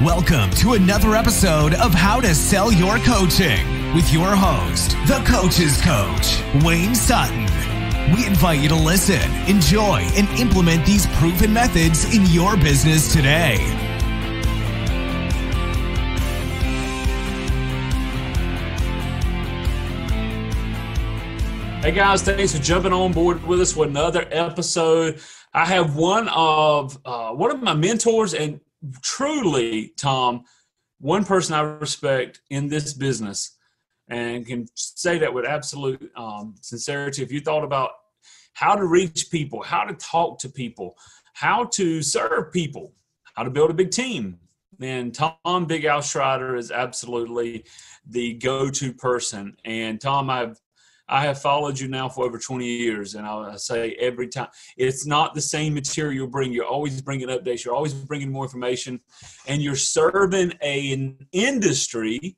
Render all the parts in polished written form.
Welcome to another episode of How to Sell Your Coaching with your host, the Coach's Coach, Wayne Sutton. We invite you to listen, enjoy, and implement these proven methods in your business today. Hey guys, thanks for jumping on board with us for another episode. I have one of my mentors, and truly, Tom, one person I respect in this business, and can say that with absolute sincerity. If you thought about how to reach people, how to talk to people, how to serve people, how to build a big team, then Tom Big Al Schreiter is absolutely the go-to person. And Tom, I have followed you now for over 20 years, and I say every time, it's not the same material you bring. You're always bringing updates. You're always bringing more information, and you're serving an industry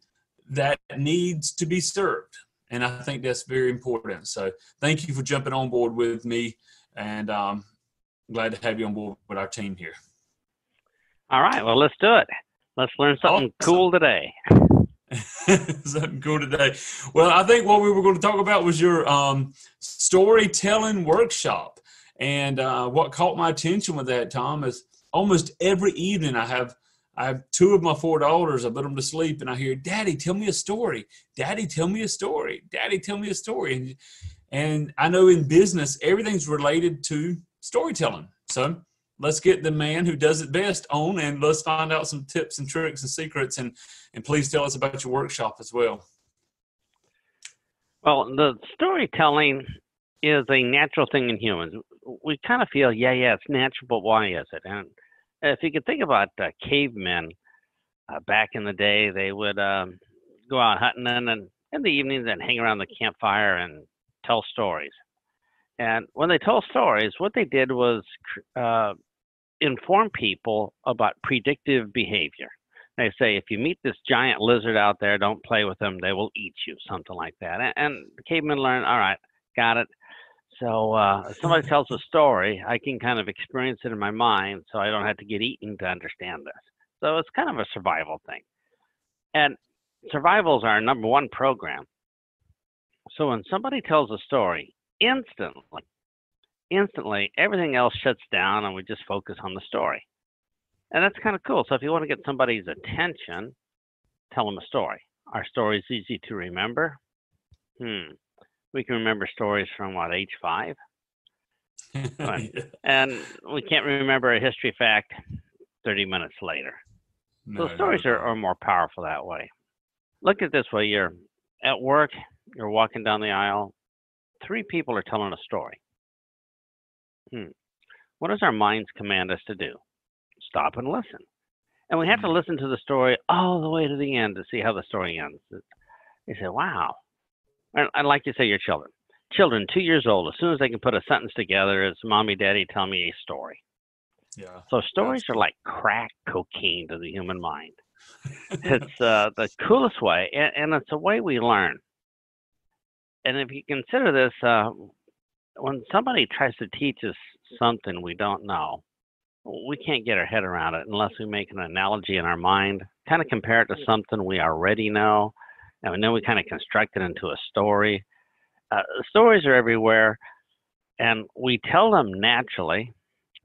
that needs to be served. And I think that's very important. So thank you for jumping on board with me, and I'm glad to have you on board with our team here. All right. Well, let's do it. Let's learn something cool today. Something cool today. Well, I think what we were going to talk about was your storytelling workshop. And what caught my attention with that, Tom, is almost every evening I have two of my four daughters. I put them to sleep, and I hear, "Daddy, tell me a story. Daddy, tell me a story. Daddy, tell me a story." And I know in business, everything's related to storytelling. So let's get the man who does it best on, and let's find out some tips and tricks and secrets. And please tell us about your workshop as well. Well, the storytelling is a natural thing in humans. We kind of feel, it's natural, but why is it? And if you could think about cavemen back in the day, they would go out hunting and in the evenings and hang around the campfire and tell stories. And when they told stories, what they did was inform people about predictive behavior. They say, if you meet this giant lizard out there, don't play with them. They will eat you, something like that. And the cavemen learn, all right, got it. So if somebody tells a story, I can kind of experience it in my mind so I don't have to get eaten to understand this. So it's kind of a survival thing. And survival is our number one program. So when somebody tells a story, instantly, everything else shuts down and we just focus on the story. And that's kind of cool. So if you want to get somebody's attention, tell them a story. Our story is easy to remember. We can remember stories from, age 5? Yeah. And we can't remember a history fact 30 minutes later. So stories are more powerful that way. Look at it this way. You're at work, you're walking down the aisle, 3 people are telling a story. What does our minds command us to do? Stop and listen. And we have to listen to the story all the way to the end to see how the story ends. You say, wow. And like you say, your children. Children, 2 years old, as soon as they can put a sentence together, it's mommy, daddy, tell me a story. Yeah. So stories are like crack cocaine to the human mind. It's the coolest way, and it's a way we learn. And if you consider this, when somebody tries to teach us something we don't know, we can't get our head around it unless we make an analogy in our mind, kind of compare it to something we already know, and then we kind of construct it into a story. Stories are everywhere, and we tell them naturally,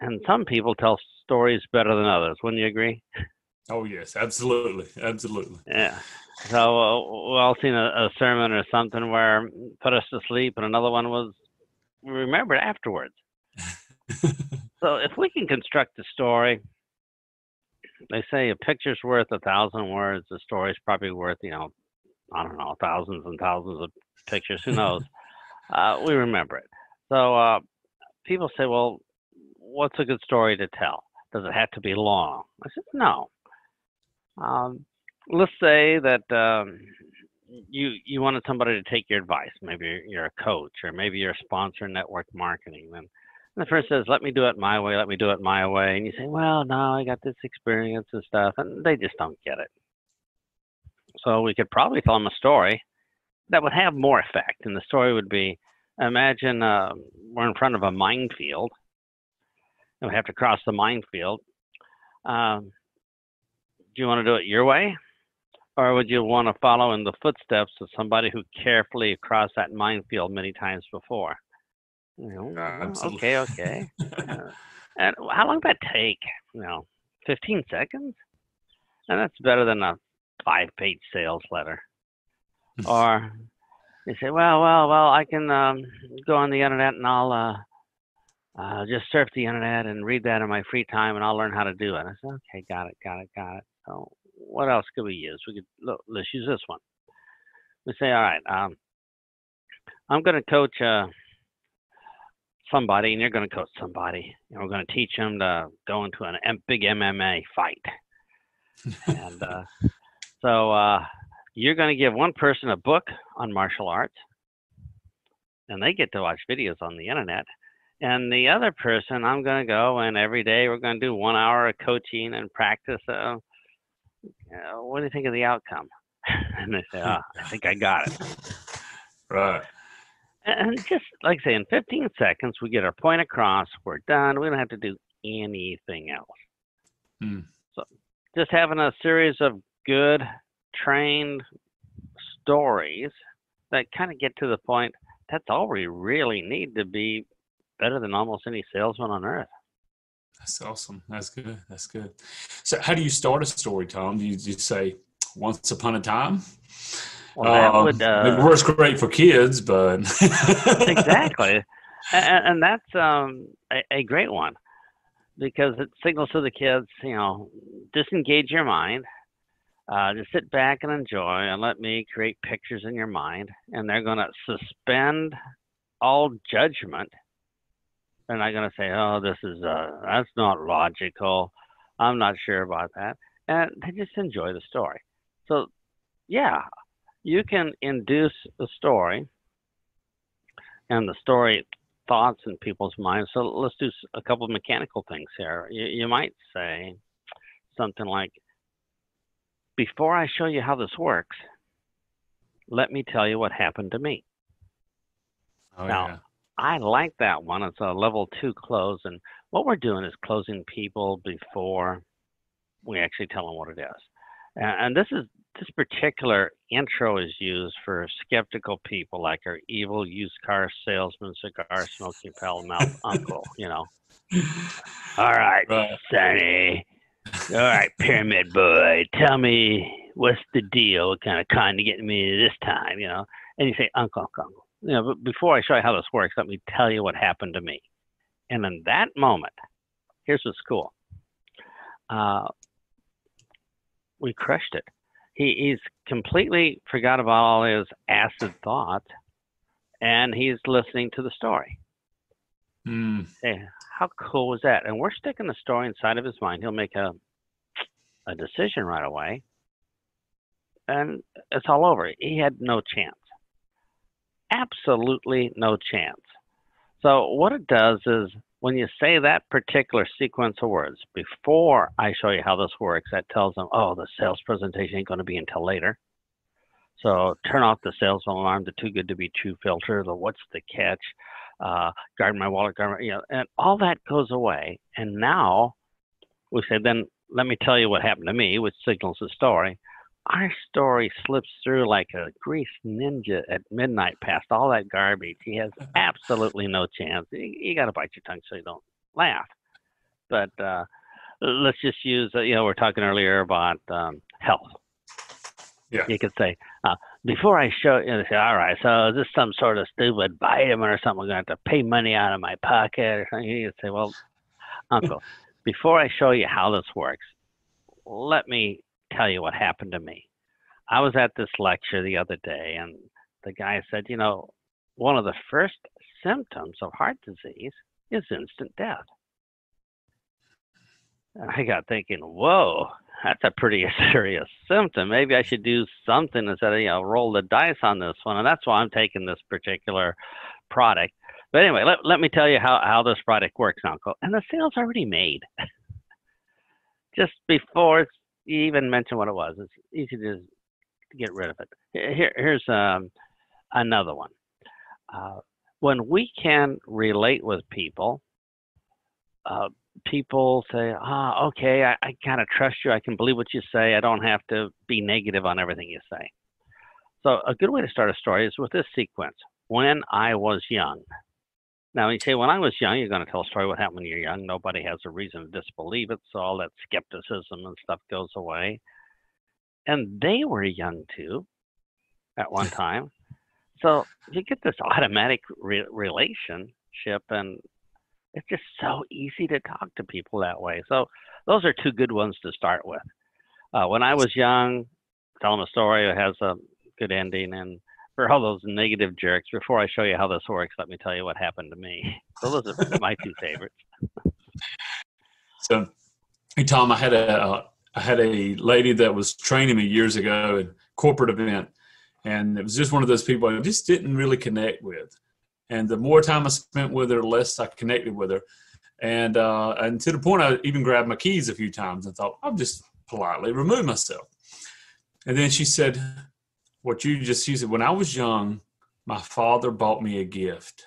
and some people tell stories better than others. Wouldn't you agree? Oh, yes, absolutely. Absolutely. Yeah. So we all seen a sermon or something where put us to sleep, and another one was remembered afterwards. So if we can construct a story, they say a picture's worth 1,000 words. A story's probably worth, thousands and thousands of pictures. Who knows? We remember it. So people say, well, what's a good story to tell? Does it have to be long? I said, no. Let's say that you wanted somebody to take your advice. Maybe you're a coach, or maybe you're a sponsor in network marketing. Then the person says, let me do it my way, let me do it my way. And you say, well, no, I got this experience and stuff. And they just don't get it. So we could probably tell them a story that would have more effect. And the story would be, imagine we're in front of a minefield, and we have to cross the minefield. you want to do it your way? Or would you want to follow in the footsteps of somebody who carefully crossed that minefield many times before? Absolutely. Okay. And how long did that take? 15 seconds? And that's better than a 5-page sales letter. Or you say, well, I can go on the internet and I'll just surf the internet and read that in my free time and I'll learn how to do it. I said, okay, got it. So what else could we use? Let's use this one. We say, all right, I'm going to coach somebody and you're going to coach somebody. And we're going to teach them to go into a big MMA fight. And so you're going to give one person a book on martial arts and they get to watch videos on the internet. And the other person, I'm going to go and every day we're going to do 1 hour of coaching and practice. What do you think of the outcome? And they say, I think I got it. Right. And just like I say, in 15 seconds, we get our point across. We're done. We don't have to do anything else. So just having a series of good, trained stories that kind of get to the point, that's all we really need to be better than almost any salesman on earth. That's awesome. That's good. So how do you start a story, Tom? Do you just say once upon a time? Well, that would it works great for kids, but exactly. And that's a great one because it signals to the kids, disengage your mind, just sit back and enjoy and let me create pictures in your mind. And they're going to suspend all judgment. They're not going to say, oh, that's not logical. I'm not sure about that. And they just enjoy the story. So, yeah, you can induce a story and the story thoughts in people's minds. So let's do a couple of mechanical things here. You might say something like, before I show you how this works, let me tell you what happened to me. Now, I like that one. It's a level 2 close. And what we're doing is closing people before we actually tell them what it is. And this particular intro is used for skeptical people like our evil used car salesman, cigar smoking pal mouth uncle, All right, Sonny. All right, Pyramid Boy, tell me what's the deal? What kind of con you getting me this time, And you say, Uncle. But before I show you how this works, let me tell you what happened to me. And in that moment, here's what's cool. We crushed it. He's completely forgot about all his acid thoughts, and he's listening to the story. Hey, how cool was that? And we're sticking the story inside of his mind. He'll make a decision right away, and it's all over. He had no chance. Absolutely no chance. So what it does is when you say that particular sequence of words, before I show you how this works, that tells them, oh, the sales presentation ain't going to be until later. So turn off the salesman alarm, the too good to be true filter, the what's the catch, guard my wallet, and all that goes away. And now we say, then let me tell you what happened to me, which signals the story. Our story slips through like a greased ninja at midnight past all that garbage. He has absolutely no chance. You got to bite your tongue so you don't laugh. But let's just use, we're talking earlier about health. Yeah. You could say, before I show you, they say, all right, so is this some sort of stupid vitamin or something? I'm going to have to pay money out of my pocket or something. You could say, well, Uncle, before I show you how this works, let me tell you what happened to me. I was at this lecture the other day, and the guy said, one of the first symptoms of heart disease is instant death. And I got thinking, whoa, that's a pretty serious symptom. Maybe I should do something instead of, roll the dice on this one. And that's why I'm taking this particular product. But anyway, let me tell you how this product works, Uncle. And the sale's already made. Just before you even mention what it was, it's easy to get rid of it. Here's another one. When we can relate with people, people say, okay, I kind of trust you. I can believe what you say. I don't have to be negative on everything you say. So a good way to start a story is with this sequence. When I was young. Now, when you say when I was young, you're going to tell a story what happened when you're young. Nobody has a reason to disbelieve it, so all that skepticism and stuff goes away. And they were young too at one time. So you get this automatic relationship, and it's just so easy to talk to people that way. So those are two good ones to start with. When I was young, tell them a story that has a good ending. And for all those negative jerks, before I show you how this works, let me tell you what happened to me. So those are my two favorites. So, hey Tom, I had a lady that was training me years ago at a corporate event, and it was just one of those people I just didn't really connect with. And the more time I spent with her, the less I connected with her. And to the point I even grabbed my keys a few times and thought, I'll just politely remove myself. And then she said, she said, when I was young, my father bought me a gift.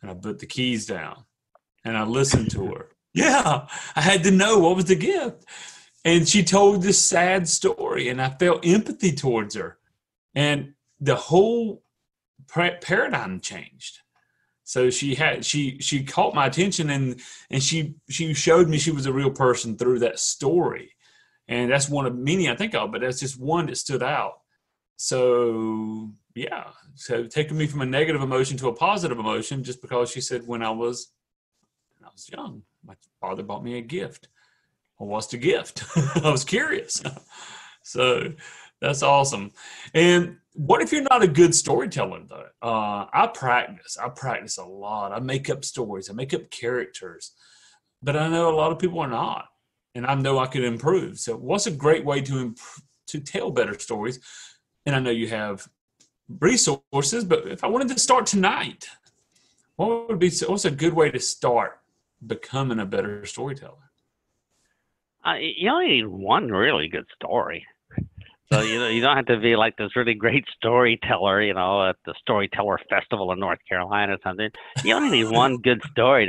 And I put the keys down and I listened to her. Yeah, I had to know what was the gift. And she told this sad story, and I felt empathy towards her. And the whole paradigm changed. So she caught my attention, and she showed me she was a real person through that story. And that's one of many I think of, but that's just one that stood out. So yeah, so taking me from a negative emotion to a positive emotion just because she said when I was young, my father bought me a gift. Well, what's the gift? I was curious. So that's awesome. And what if you're not a good storyteller though? I practice a lot. I make up stories. I make up characters, but I know a lot of people are not, and I know I could improve. So what's a great way to tell better stories? And I know you have resources, but if I wanted to start tonight, what's a good way to start becoming a better storyteller? You only need one really good story. So you don't have to be like this really great storyteller, at the Storyteller Festival in North Carolina or something. You only need one good story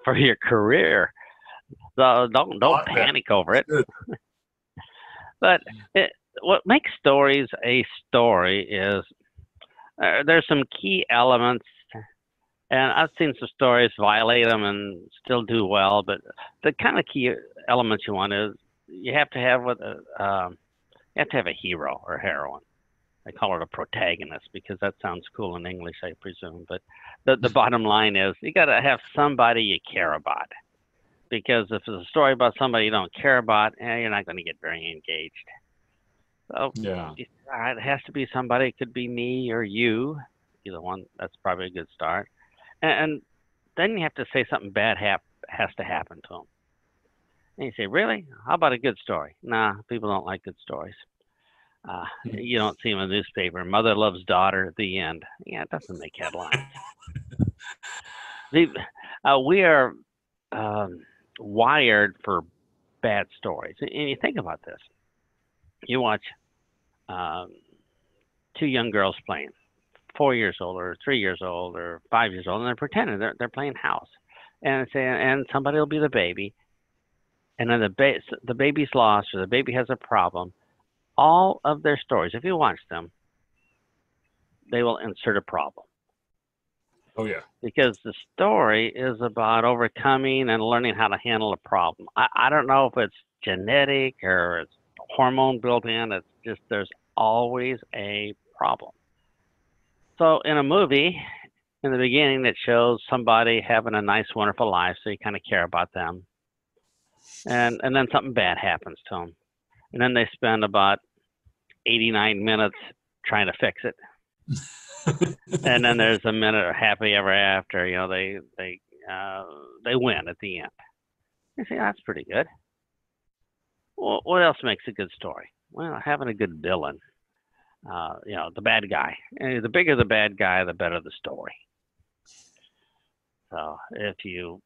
for your career. So don't panic over it. But what makes stories a story is there's some key elements, and I've seen some stories violate them and still do well. But the kind of key elements you want is you have to have a hero or heroine. I call it a protagonist because that sounds cool in English, I presume. But the bottom line is you got to have somebody you care about. Because if it's a story about somebody you don't care about, you're not going to get very engaged. So yeah, it has to be somebody. It could be me or you, either one. That's probably a good start. And then you have to say something bad has to happen to them. And you say, really? How about a good story? Nah, people don't like good stories. You don't see them in the newspaper. Mother loves daughter, the end. Yeah, it doesn't make headlines. We are wired for bad stories. And you think about this. You watch two young girls playing, 4 years old or 3 years old or 5 years old, and they're pretending they're playing house. And somebody will be the baby. And then the baby's lost or the baby has a problem. All of their stories, if you watch them, they will insert a problem. Oh, yeah. Because the story is about overcoming and learning how to handle a problem. I don't know if it's genetic or it's hormone built in. It's just there's always a problem. So in a movie, in the beginning, it shows somebody having a nice, wonderful life, so you kind of care about them. And then something bad happens to them. And then they spend about 89 minutes trying to fix it. And then there's a minute of happy ever after. They win at the end. You say, that's pretty good. Well, what else makes a good story? Well, having a good villain. The bad guy. And the bigger the bad guy, the better the story. So if you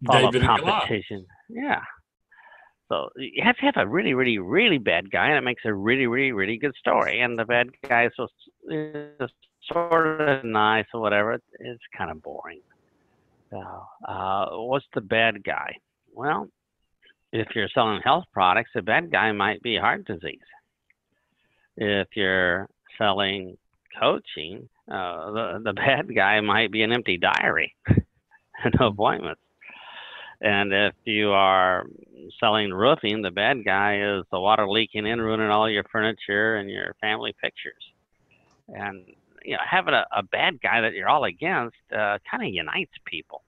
follow competition, yeah. So you have to have a really, really, really bad guy, and it makes a really, really, really good story. And the bad guy is sort of nice or whatever. It's kind of boring. So, what's the bad guy? Well, if you're selling health products, the bad guy might be heart disease. If you're selling coaching, the bad guy might be an empty diary and no appointments. And if you are selling roofing, the bad guy is the water leaking in, ruining all your furniture and your family pictures. And having a bad guy that you're all against kind of unites people.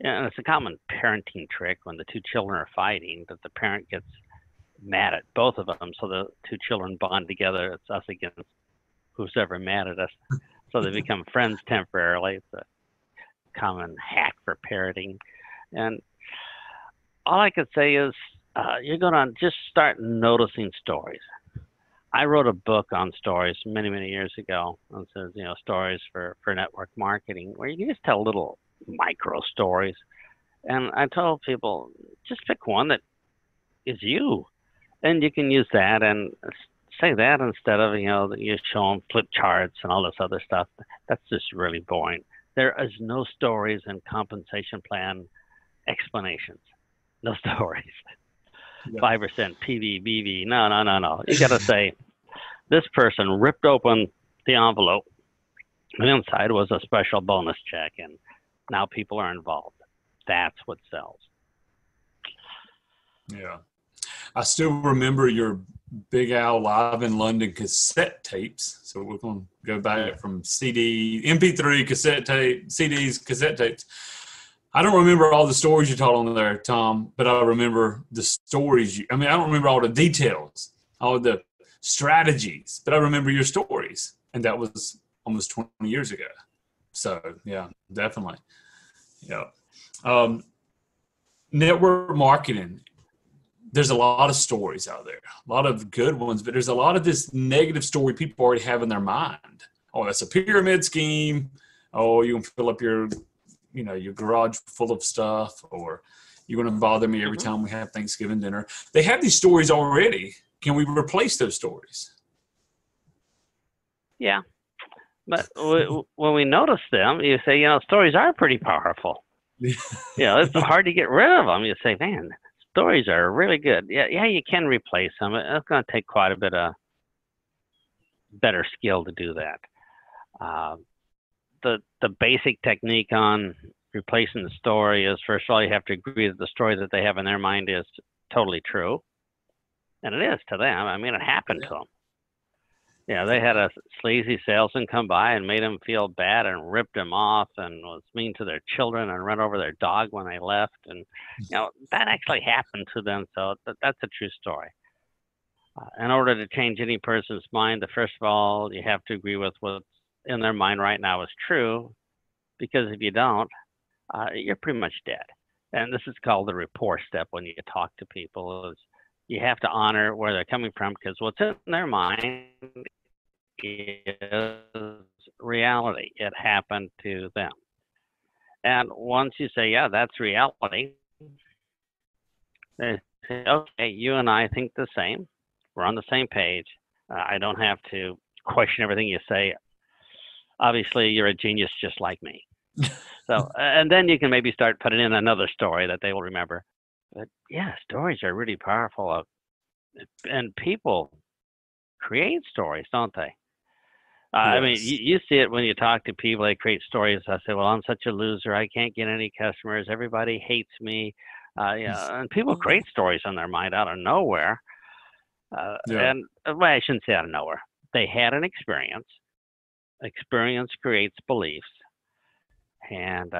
And it's a common parenting trick when the two children are fighting that the parent gets mad at both of them, so the two children bond together. It's us against who's ever mad at us. So they become friends temporarily. It's a common hack for parenting. And all I could say is you're going to just start noticing stories. I wrote a book on stories many, many years ago. It says, stories for network marketing, where you can just tell little micro stories. And I told people, just pick one that is you. And you can use that and say that instead of, that you show them flip charts and all this other stuff. That's just really boring. There is no stories in compensation plan explanations. No stories. Yeah. 5% PV, BV. No. You got to say, this person ripped open the envelope, and inside was a special bonus check, and now people are involved. That's what sells. Yeah. I still remember your Big Al Live in London cassette tapes. So we're going to go back from CD, MP3, cassette tape, CDs, cassette tapes. I don't remember all the stories you told on there, Tom, but I remember the stories. I don't remember all the details, all the strategies, but I remember your stories. And that was almost 20 years ago. So, yeah, definitely. Yeah. Network marketing. There's a lot of stories out there, a lot of good ones, but there's a lot of this negative story people already have in their mind. Oh, that's a pyramid scheme. Oh, you can fill up your garage full of stuff, or you're going to bother me every time we have Thanksgiving dinner. They have these stories already. Can we replace those stories? Yeah. But when we notice them, you say, stories are pretty powerful. It's hard to get rid of them. You say, man, stories are really good. Yeah, you can replace them. It's going to take quite a bit of better skill to do that. The basic technique on replacing the story is, first of all, you have to agree that the story that they have in their mind is totally true. And it is to them. It happened to them. They had a sleazy salesman come by and made them feel bad and ripped them off and was mean to their children and ran over their dog when they left. And, that actually happened to them. So that's a true story. In order to change any person's mind, first of all, you have to agree with what's in their mind right now is true, because if you don't, you're pretty much dead. And this is called the rapport step when you talk to people. Is you have to honor where they're coming from, because what's in their mind is reality. It happened to them. And once you say, yeah, that's reality, they say, okay, you and I think the same. We're on the same page. I don't have to question everything you say. Obviously, you're a genius just like me. So, and then you can maybe start putting in another story that they will remember. But yeah, stories are really powerful. And people create stories, don't they? Yes. You see it when you talk to people. They create stories. I say, well, I'm such a loser. I can't get any customers. Everybody hates me. And people create stories in their mind out of nowhere. And I shouldn't say out of nowhere. They had an experience. Experience creates beliefs. And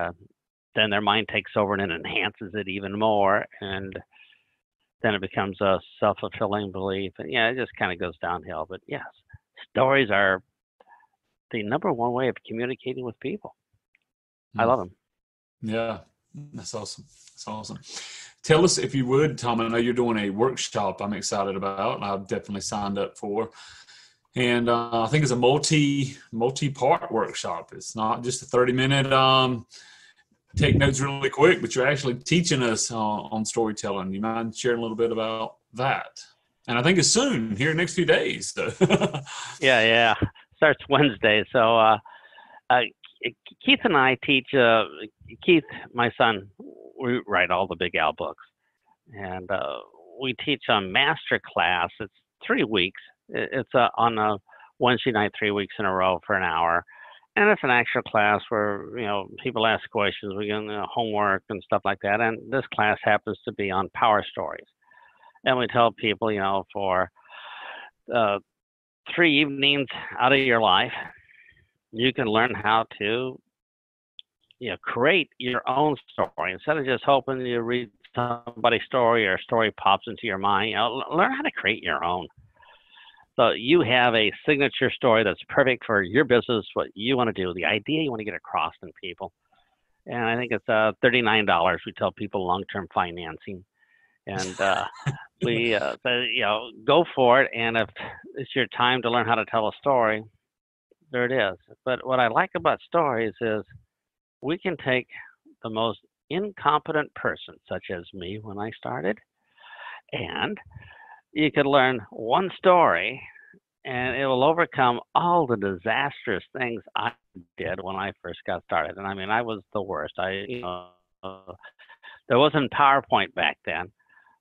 then their mind takes over and it enhances it even more. And then it becomes a self-fulfilling belief. And it just kind of goes downhill. But yes, stories are the number one way of communicating with people. I love them. Yeah, that's awesome. That's awesome. Tell us, if you would, Tom, I know you're doing a workshop I'm excited about, and I've definitely signed up for. And I think it's a multi-part workshop. It's not just a 30-minute take notes really quick, but you're actually teaching us on storytelling. You mind sharing a little bit about that? And I think it's soon, here in the next few days. So. Yeah. Starts Wednesday. So Keith and I teach. Keith, my son, we write all the Big Al books, and we teach a master class. It's 3 weeks. It's on a Wednesday night, 3 weeks in a row for an hour. And it's an actual class where, people ask questions, we get homework and stuff like that. And this class happens to be on power stories. And we tell people, for 3 evenings out of your life, you can learn how to, create your own story. Instead of just hoping you read somebody's story or a story pops into your mind, learn how to create your own. So you have a signature story that's perfect for your business, what you want to do, the idea you want to get across to people. And I think it's $39. We tell people long-term financing. And we say, go for it. And if it's your time to learn how to tell a story, there it is. But what I like about stories is we can take the most incompetent person, such as me when I started, and you could learn one story and it will overcome all the disastrous things I did when I first got started. And I mean, I was the worst. There wasn't PowerPoint back then,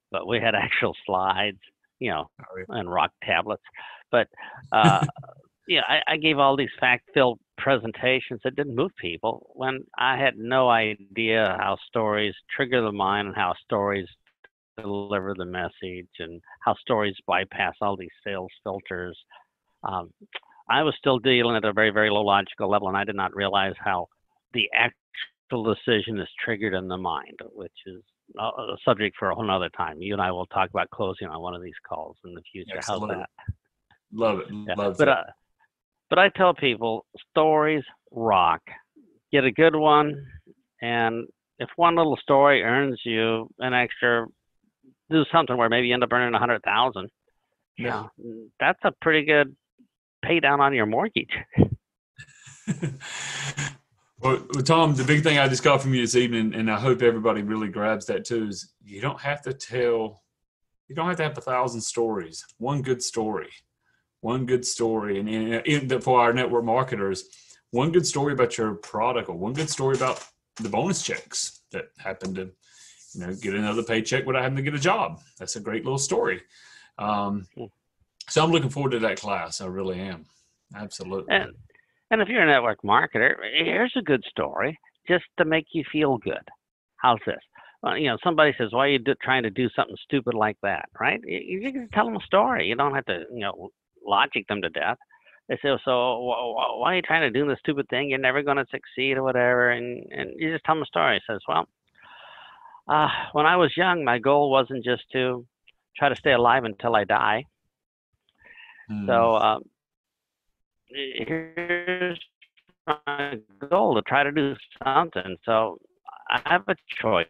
but we had actual slides, and rock tablets. But, I gave all these fact-filled presentations that didn't move people when I had no idea how stories trigger the mind and how stories deliver the message and how stories bypass all these sales filters. I was still dealing at a very, very low logical level, and I did not realize how the actual decision is triggered in the mind, which is a subject for a whole other time. You and I will talk about closing on one of these calls in the future. Excellent. How's that? Love it. Yeah. Love it. But I tell people, stories rock. Get a good one, and if one little story earns you an extra, do something where maybe you end up earning 100,000. Yeah, that's a pretty good pay down on your mortgage. Well, Tom, the big thing I just got from you this evening, and I hope everybody really grabs that too, is you don't have to have 1,000 stories. One good story. And for our network marketers, one good story about your product, or one good story about the bonus checks that happen to, get another paycheck without having to get a job. That's a great little story. So I'm looking forward to that class. I really am. Absolutely. And if you're a network marketer, here's a good story just to make you feel good. How's this? Well, somebody says, why are you trying to do something stupid like that, right? You can tell them a story. You don't have to, logic them to death. They say, so why are you trying to do this stupid thing? You're never going to succeed or whatever. And you just tell them a story. It says, well, when I was young, my goal wasn't just to try to stay alive until I die. So here's my goal, to try to do something. So I have a choice,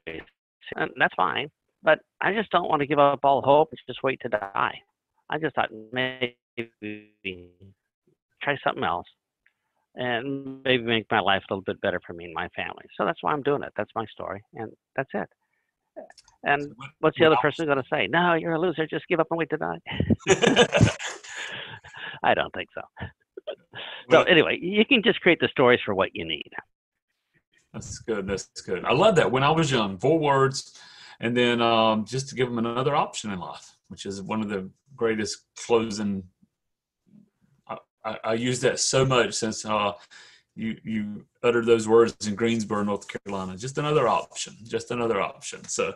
and that's fine. But I just don't want to give up all hope and just wait to die. I just thought maybe try something else and maybe make my life a little bit better for me and my family. So that's why I'm doing it. That's my story, and that's it. And what's the other person going to say? No, you're a loser. Just give up and wait to die. I don't think so. So anyway, you can just create the stories for what you need. That's good. That's good. I love that. When I was young, 4 words, and then just to give them another option in life, which is one of the greatest closing. I use that so much since you uttered those words in Greensboro, North Carolina. Just another option. Just another option. So,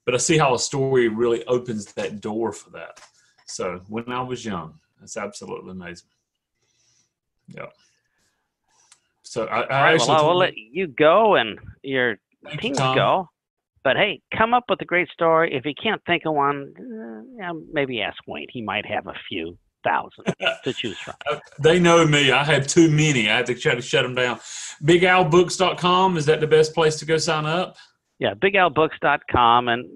but I see how a story really opens that door for that. So when I was young, that's absolutely amazing. Yeah. So I will let you go and your teams go. But hey, come up with a great story. If you can't think of one, maybe ask Wayne. He might have a few thousand to choose from. They know me. I have too many. I have to try to shut them down. BigAlBooks.com, is that the best place to go sign up? Yeah, BigAlBooks.com. And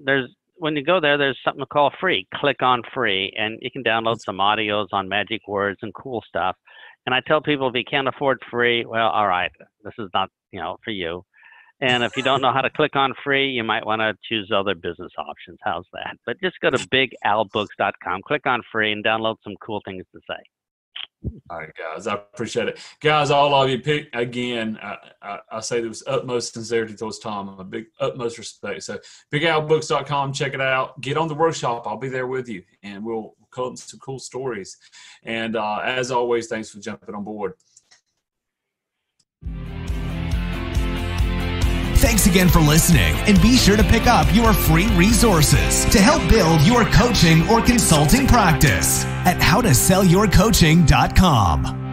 when you go there, there's something called free. Click on free, and you can download some audios on magic words and cool stuff. And I tell people, if you can't afford free, well, all right, this is not for you. And if you don't know how to click on free, you might want to choose other business options. How's that? But just go to BigAlBooks.com, click on free, and download some cool things to say. All right, guys, I appreciate it. Guys, all of you, again, I say this with utmost sincerity towards Tom, a big utmost respect. So BigAlBooks.com, check it out. Get on the workshop. I'll be there with you, and we'll come up some cool stories. And as always, thanks for jumping on board. Thanks again for listening, and be sure to pick up your free resources to help build your coaching or consulting practice at howtosellyourcoaching.com.